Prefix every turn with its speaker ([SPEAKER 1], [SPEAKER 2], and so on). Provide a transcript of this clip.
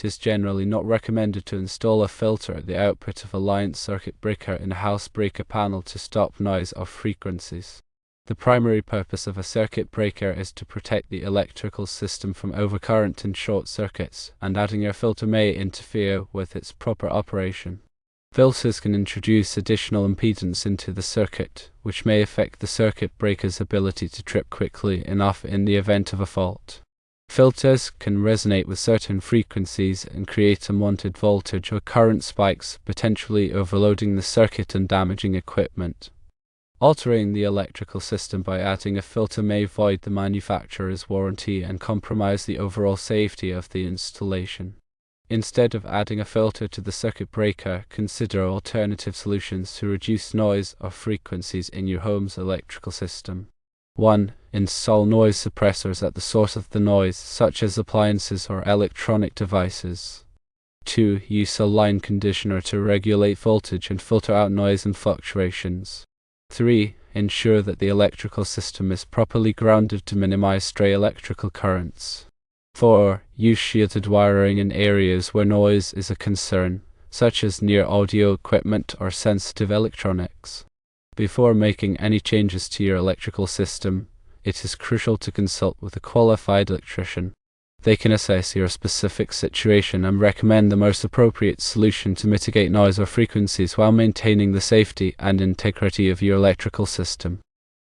[SPEAKER 1] it is generally not recommended to install a filter at the output of a line circuit breaker in a house breaker panel to stop noise or frequencies. The primary purpose of a circuit breaker is to protect the electrical system from overcurrent and short circuits, and adding a filter may interfere with its proper operation. Filters can introduce additional impedance into the circuit, which may affect the circuit breaker's ability to trip quickly enough in the event of a fault. Filters can resonate with certain frequencies and create unwanted voltage or current spikes, potentially overloading the circuit and damaging equipment. Altering the electrical system by adding a filter may void the manufacturer's warranty and compromise the overall safety of the installation. Instead of adding a filter to the circuit breaker, consider alternative solutions to reduce noise or frequencies in your home's electrical system. 1. Install noise suppressors at the source of the noise, such as appliances or electronic devices. 2. Use a line conditioner to regulate voltage and filter out noise and fluctuations. 3. Ensure that the electrical system is properly grounded to minimize stray electrical currents. 4. Use shielded wiring in areas where noise is a concern, such as near audio equipment or sensitive electronics. Before making any changes to your electrical system, it is crucial to consult with a qualified electrician. They can assess your specific situation and recommend the most appropriate solution to mitigate noise or frequencies while maintaining the safety and integrity of your electrical system.